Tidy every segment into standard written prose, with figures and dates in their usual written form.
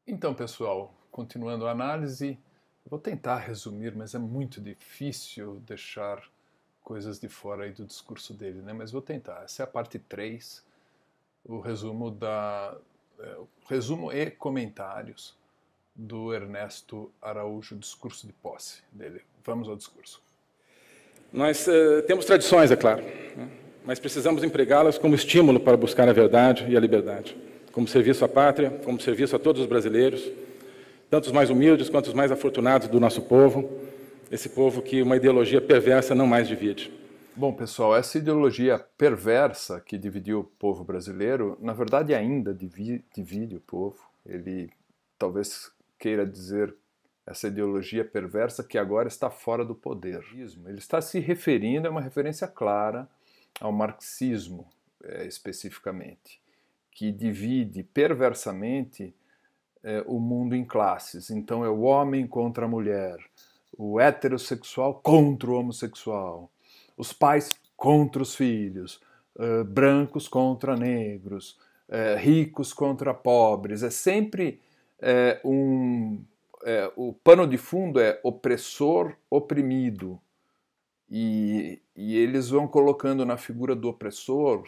Então, pessoal, continuando a análise, eu vou tentar resumir, mas é muito difícil deixar coisas de fora aí do discurso dele, né? Mas vou tentar. Essa é a parte 3, o resumo resumo e comentários do Ernesto Araújo, discurso de posse dele. Vamos ao discurso. Nós temos tradições, é claro, né? Mas precisamos empregá-las como estímulo para buscar a verdade e a liberdade, como serviço à pátria, como serviço a todos os brasileiros, tanto os mais humildes quanto os mais afortunados do nosso povo, esse povo que uma ideologia perversa não mais divide. Bom, pessoal, essa ideologia perversa que dividiu o povo brasileiro, na verdade ainda divide o povo. Ele talvez queira dizer essa ideologia perversa que agora está fora do poder. Ele está se referindo, é uma referência clara ao marxismo, especificamente, que divide perversamente o mundo em classes. Então é o homem contra a mulher, o heterossexual contra o homossexual, os pais contra os filhos, brancos contra negros, ricos contra pobres. É sempre o pano de fundo é opressor, oprimido. E eles vão colocando na figura do opressor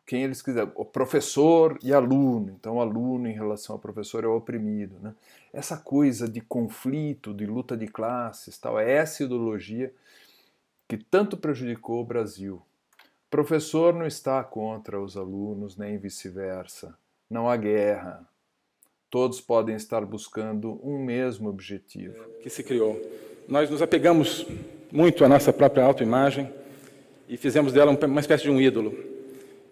quem eles quiserem, o professor e aluno. Então, o aluno em relação ao professor é o oprimido, né? Essa coisa de conflito, de luta de classes, tal, é essa ideologia que tanto prejudicou o Brasil. O professor não está contra os alunos, nem vice-versa. Não há guerra. Todos podem estar buscando um mesmo objetivo. Que se criou. Nós nos apegamos muito à nossa própria autoimagem e fizemos dela uma espécie de um ídolo.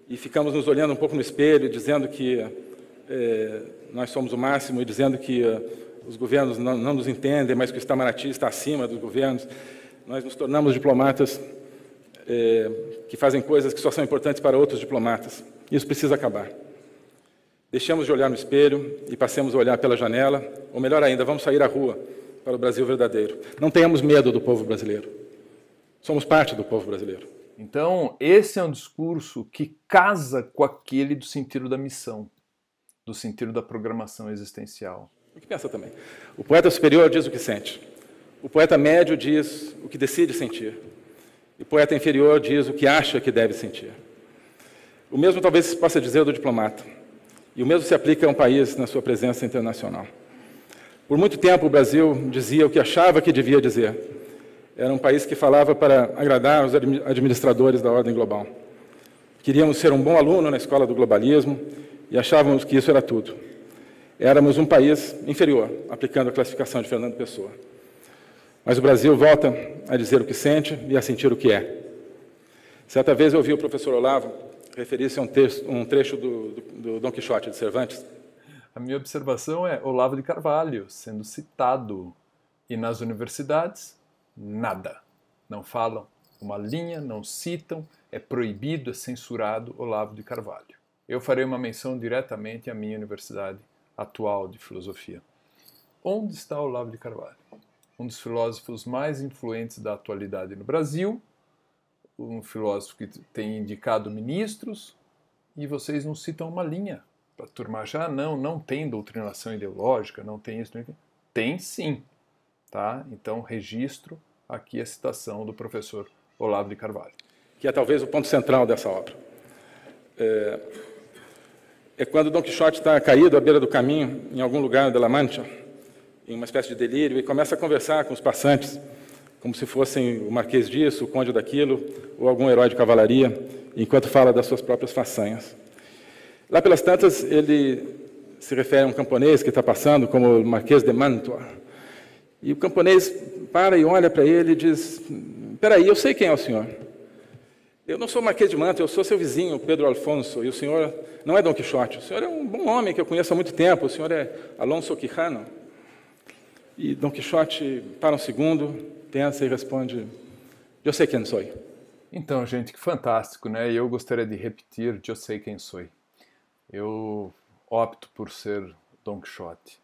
E ficamos nos olhando um pouco no espelho, dizendo que nós somos o máximo e dizendo que os governos não nos entendem, mas que o Itamaraty está acima dos governos. Nós nos tornamos diplomatas que fazem coisas que só são importantes para outros diplomatas. Isso precisa acabar. Deixemos de olhar no espelho e passemos a olhar pela janela, ou melhor ainda, vamos sair à rua para o Brasil verdadeiro. Não tenhamos medo do povo brasileiro. Somos parte do povo brasileiro. Então, esse é um discurso que casa com aquele do sentido da missão, do sentido da programação existencial. O que pensa também? O poeta superior diz o que sente. O poeta médio diz o que decide sentir. E o poeta inferior diz o que acha que deve sentir. O mesmo talvez se possa dizer do diplomata. E o mesmo se aplica a um país na sua presença internacional. Por muito tempo o Brasil dizia o que achava que devia dizer. Era um país que falava para agradar os administradores da ordem global. Queríamos ser um bom aluno na escola do globalismo e achávamos que isso era tudo. Éramos um país inferior, aplicando a classificação de Fernando Pessoa. Mas o Brasil volta a dizer o que sente e a sentir o que é. Certa vez eu ouvi o professor Olavo referir-se a um trecho do Dom Quixote de Cervantes. A minha observação é Olavo de Carvalho sendo citado. E nas universidades, nada. Não falam uma linha, não citam, é proibido, é censurado Olavo de Carvalho. Eu farei uma menção diretamente à minha universidade atual de filosofia. Onde está Olavo de Carvalho? Um dos filósofos mais influentes da atualidade no Brasil, um filósofo que tem indicado ministros, e vocês não citam uma linha para turmar já. Não tem doutrinação ideológica, não tem isso. Tem sim. Tá? Então, registro aqui a citação do professor Olavo de Carvalho. Que é talvez o ponto central dessa obra. É quando Dom Quixote está caído à beira do caminho, em algum lugar da La Mancha, em uma espécie de delírio, e começa a conversar com os passantes, como se fossem o marquês disso, o conde daquilo, ou algum herói de cavalaria, enquanto fala das suas próprias façanhas. Lá pelas tantas, ele se refere a um camponês que está passando, como o Marquês de Mantua. E o camponês para e olha para ele e diz: "Espera aí, eu sei quem é o senhor. Eu não sou o Marquês de Mantua, eu sou seu vizinho, Pedro Alfonso, e o senhor não é Dom Quixote. O senhor é um bom homem que eu conheço há muito tempo, o senhor é Alonso Quijano." E Dom Quixote para um segundo, pensa e responde: "Eu sei quem sou." Então, gente, que fantástico, né? E eu gostaria de repetir: eu sei quem sou. Eu opto por ser Dom Quixote.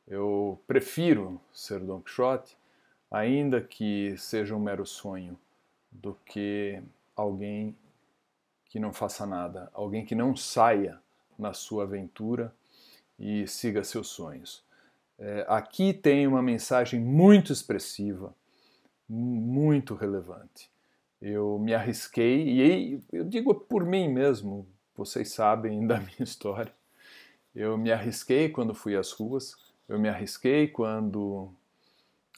Eu prefiro ser Dom Quixote, ainda que seja um mero sonho, do que alguém que não faça nada, alguém que não saia na sua aventura e siga seus sonhos. Aqui tem uma mensagem muito expressiva, muito relevante. Eu me arrisquei, e aí eu digo por mim mesmo, vocês sabem da minha história. Eu me arrisquei quando fui às ruas, eu me arrisquei quando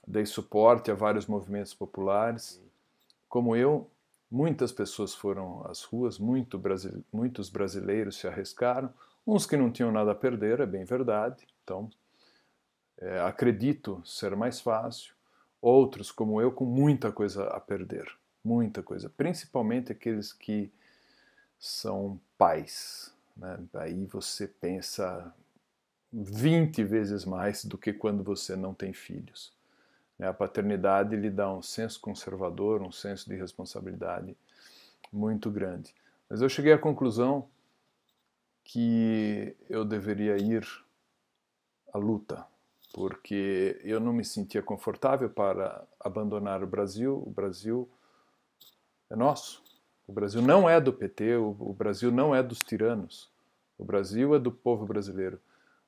dei suporte a vários movimentos populares. Como eu, muitas pessoas foram às ruas, muitos brasileiros se arriscaram, uns que não tinham nada a perder, é bem verdade, então acredito ser mais fácil, outros como eu com muita coisa a perder, muita coisa, principalmente aqueles que são pais, né? Aí você pensa 20 vezes mais do que quando você não tem filhos. A paternidade lhe dá um senso conservador, um senso de responsabilidade muito grande. Mas eu cheguei à conclusão que eu deveria ir à luta, porque eu não me sentia confortável para abandonar o Brasil. O Brasil é nosso. O Brasil não é do PT, o Brasil não é dos tiranos. O Brasil é do povo brasileiro.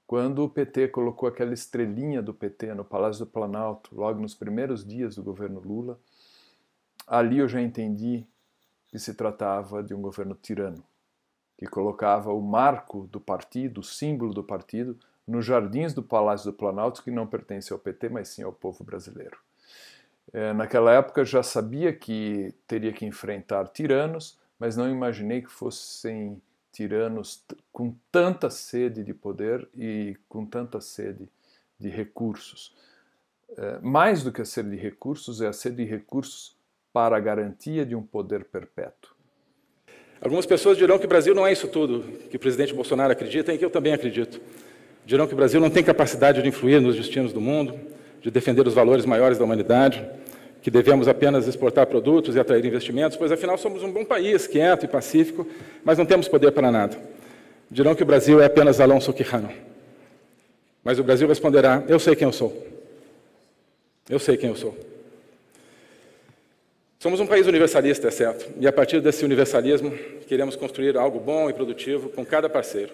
Quando o PT colocou aquela estrelinha do PT no Palácio do Planalto, logo nos primeiros dias do governo Lula, ali eu já entendi que se tratava de um governo tirano, que colocava o marco do partido, o símbolo do partido, nos jardins do Palácio do Planalto, que não pertence ao PT, mas sim ao povo brasileiro. Naquela época já sabia que teria que enfrentar tiranos, mas não imaginei que fossem tiranos com tanta sede de poder e com tanta sede de recursos. Mais do que a sede de recursos, é a sede de recursos para a garantia de um poder perpétuo. Algumas pessoas dirão que o Brasil não é isso tudo que o presidente Bolsonaro acredita e que eu também acredito. Dirão que o Brasil não tem capacidade de influir nos destinos do mundo, de defender os valores maiores da humanidade, que devemos apenas exportar produtos e atrair investimentos, pois afinal somos um bom país, quieto e pacífico, mas não temos poder para nada. Dirão que o Brasil é apenas Alonso Quijano. Mas o Brasil responderá: eu sei quem eu sou. Eu sei quem eu sou. Somos um país universalista, é certo, e a partir desse universalismo queremos construir algo bom e produtivo com cada parceiro.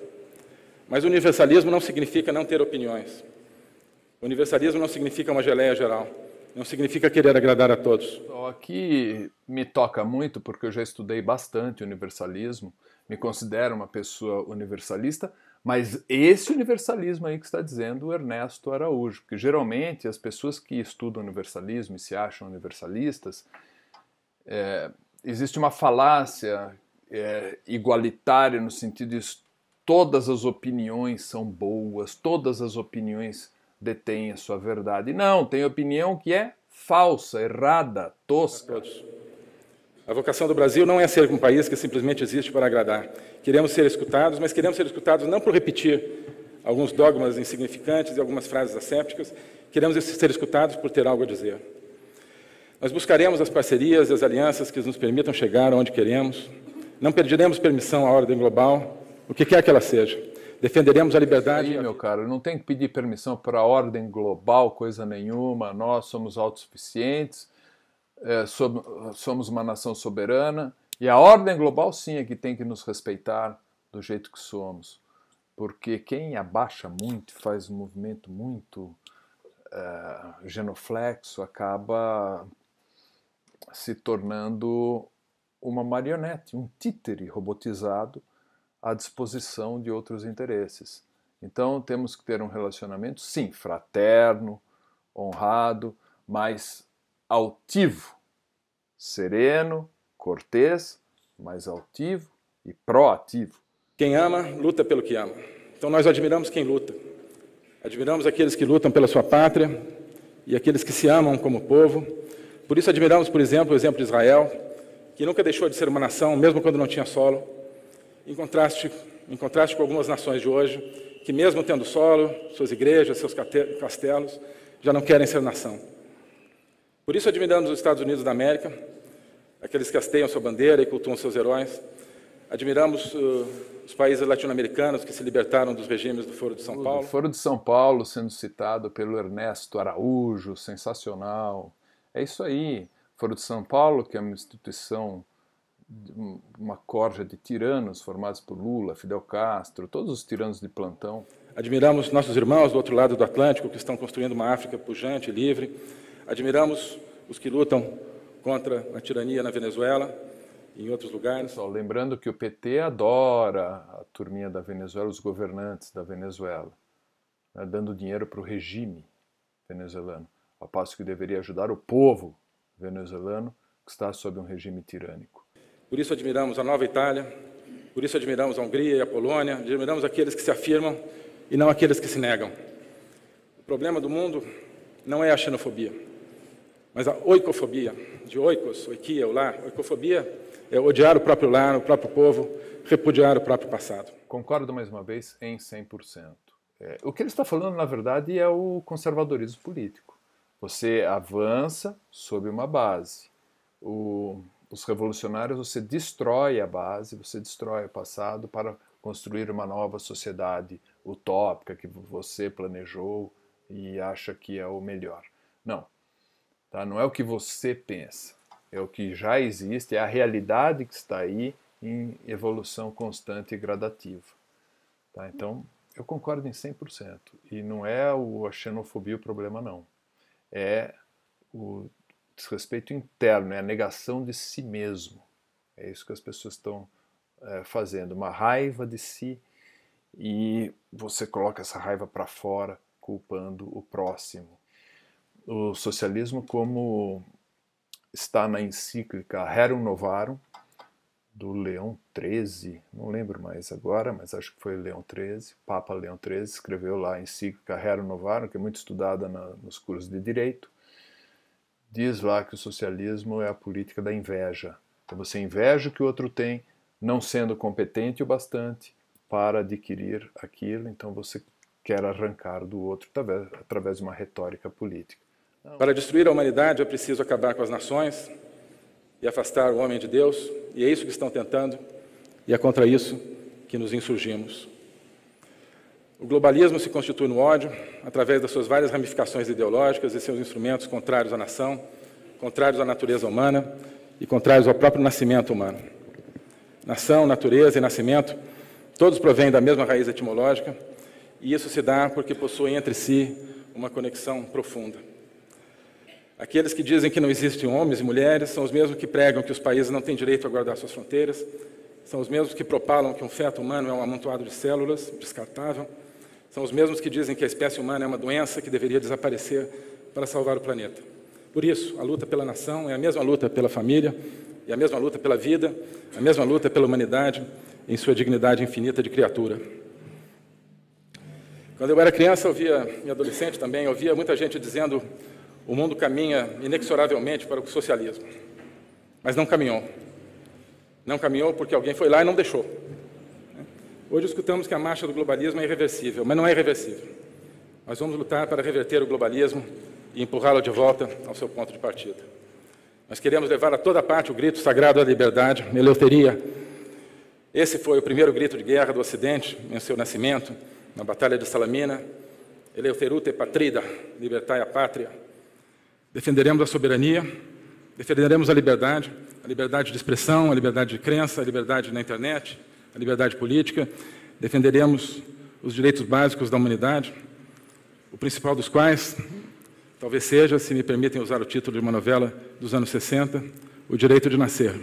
Mas o universalismo não significa não ter opiniões. O universalismo não significa uma geleia geral. Não significa querer agradar a todos. Aqui me toca muito, porque eu já estudei bastante universalismo, me considero uma pessoa universalista, mas esse universalismo aí que está dizendo o Ernesto Araújo, porque geralmente as pessoas que estudam universalismo e se acham universalistas, existe uma falácia igualitária no sentido de todas as opiniões são boas, todas as opiniões detêm a sua verdade. Não, tem opinião que é falsa, errada, tosca. A vocação do Brasil não é ser um país que simplesmente existe para agradar. Queremos ser escutados, mas queremos ser escutados não por repetir alguns dogmas insignificantes e algumas frases assépticas, queremos ser escutados por ter algo a dizer. Nós buscaremos as parcerias e as alianças que nos permitam chegar onde queremos. Não pediremos permissão à ordem global, o que quer que ela seja. Defenderemos a liberdade. Aí, meu caro, não tem que pedir permissão para a ordem global, coisa nenhuma. Nós somos autossuficientes, somos uma nação soberana, e a ordem global sim é que tem que nos respeitar do jeito que somos. Porque quem abaixa muito, faz um movimento muito genuflexo, acaba se tornando uma marionete, um títere robotizado à disposição de outros interesses. Então temos que ter um relacionamento, sim, fraterno, honrado, mas altivo, sereno, cortês, mas altivo e proativo. Quem ama, luta pelo que ama. Então nós admiramos quem luta. Admiramos aqueles que lutam pela sua pátria e aqueles que se amam como povo. Por isso admiramos, por exemplo, o exemplo de Israel, que nunca deixou de ser uma nação, mesmo quando não tinha solo, em contraste com algumas nações de hoje, que mesmo tendo solo, suas igrejas, seus castelos, já não querem ser nação. Por isso admiramos os Estados Unidos da América, aqueles que hasteiam sua bandeira e cultuam seus heróis. Admiramos os países latino-americanos que se libertaram dos regimes do Foro de São Paulo. O Foro de São Paulo sendo citado pelo Ernesto Araújo, sensacional. É isso aí. Foro de São Paulo, que é uma instituição, uma corja de tiranos formados por Lula, Fidel Castro, todos os tiranos de plantão. Admiramos nossos irmãos do outro lado do Atlântico, que estão construindo uma África pujante e livre. Admiramos os que lutam contra a tirania na Venezuela e em outros lugares. Só lembrando que o PT adora a turminha da Venezuela, os governantes da Venezuela, né, dando dinheiro para o regime venezuelano, ao passo que deveria ajudar o povo venezuelano que está sob um regime tirânico. Por isso admiramos a Nova Itália, por isso admiramos a Hungria e a Polônia, admiramos aqueles que se afirmam e não aqueles que se negam. O problema do mundo não é a xenofobia, mas a oikofobia, de oikos, oikia, o lar. Oikofobia é odiar o próprio lar, o próprio povo, repudiar o próprio passado. Concordo mais uma vez em 100%. O que ele está falando, na verdade, é o conservadorismo político. Você avança sob uma base. Os revolucionários, você destrói a base, você destrói o passado para construir uma nova sociedade utópica que você planejou e acha que é o melhor. Não. Tá? Não é o que você pensa. É o que já existe, é a realidade que está aí em evolução constante e gradativa. Tá? Então, eu concordo em 100%. E não é a xenofobia o problema, não. É o desrespeito interno, é a negação de si mesmo. É isso que as pessoas estão fazendo, uma raiva de si, e você coloca essa raiva para fora, culpando o próximo. O socialismo, como está na encíclica Rerum Novarum, do Leão XIII, não lembro mais agora, mas acho que foi Leão XIII, Papa Leão XIII, escreveu lá a encíclica Rerum Novarum, que é muito estudada nos cursos de Direito, diz lá que o socialismo é a política da inveja. Então você inveja o que o outro tem, não sendo competente o bastante para adquirir aquilo, então você quer arrancar do outro através de uma retórica política. Para destruir a humanidade é preciso acabar com as nações e afastar o homem de Deus, e é isso que estão tentando, e é contra isso que nos insurgimos. O globalismo se constitui no ódio, através das suas várias ramificações ideológicas e seus instrumentos contrários à nação, contrários à natureza humana e contrários ao próprio nascimento humano. Nação, natureza e nascimento, todos provêm da mesma raiz etimológica, e isso se dá porque possuem entre si uma conexão profunda. Aqueles que dizem que não existem homens e mulheres são os mesmos que pregam que os países não têm direito a guardar suas fronteiras, são os mesmos que propalam que um feto humano é um amontoado de células, descartável, são os mesmos que dizem que a espécie humana é uma doença que deveria desaparecer para salvar o planeta. Por isso, a luta pela nação é a mesma luta pela família, é a mesma luta pela vida, a mesma luta pela humanidade em sua dignidade infinita de criatura. Quando eu era criança, e adolescente também, eu ouvia muita gente dizendo o mundo caminha inexoravelmente para o socialismo. Mas não caminhou. Não caminhou porque alguém foi lá e não deixou. Hoje escutamos que a marcha do globalismo é irreversível, mas não é irreversível. Nós vamos lutar para reverter o globalismo e empurrá-lo de volta ao seu ponto de partida. Nós queremos levar a toda parte o grito sagrado da liberdade, Eleuteria. Esse foi o primeiro grito de guerra do Ocidente em seu nascimento, na Batalha de Salamina. Eleuterute patrida, libertai a pátria. Defenderemos a soberania, defenderemos a liberdade de expressão, a liberdade de crença, a liberdade na internet, a liberdade política, defenderemos os direitos básicos da humanidade, o principal dos quais talvez seja, se me permitem usar o título de uma novela dos anos 60, o direito de nascer.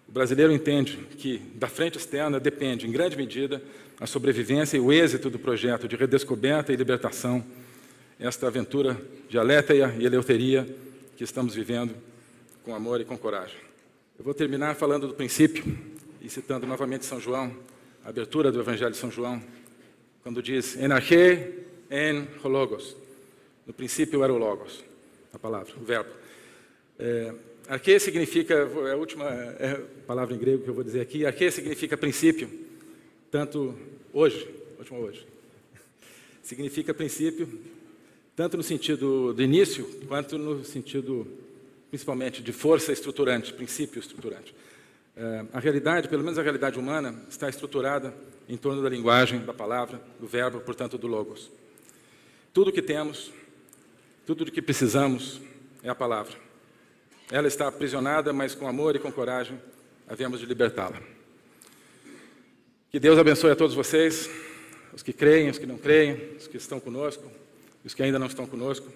O brasileiro entende que da frente externa depende, em grande medida, a sobrevivência e o êxito do projeto de redescoberta e libertação, esta aventura de Aletheia e Eleuteria que estamos vivendo com amor e com coragem. Eu vou terminar falando do princípio e citando novamente São João, a abertura do Evangelho de São João, quando diz, en arche, en ho logos. No princípio era o logos, a palavra, o verbo. Arche significa, é a última palavra em grego que eu vou dizer aqui, arche significa princípio, tanto hoje, significa princípio, tanto no sentido do início, quanto no sentido, principalmente, de força estruturante, princípio estruturante. A realidade, pelo menos a realidade humana, está estruturada em torno da linguagem, da palavra, do verbo, portanto, do logos. Tudo o que temos, tudo o que precisamos é a palavra. Ela está aprisionada, mas com amor e com coragem, havemos de libertá-la. Que Deus abençoe a todos vocês. os que creem, os que não creem, os que estão conosco, os que ainda não estão conosco.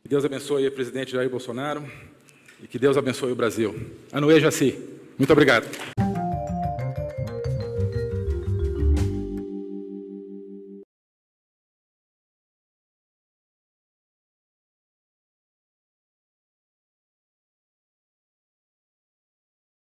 Que Deus abençoe o presidente Jair Bolsonaro e que Deus abençoe o Brasil. Anuê Jaci. Muito obrigado.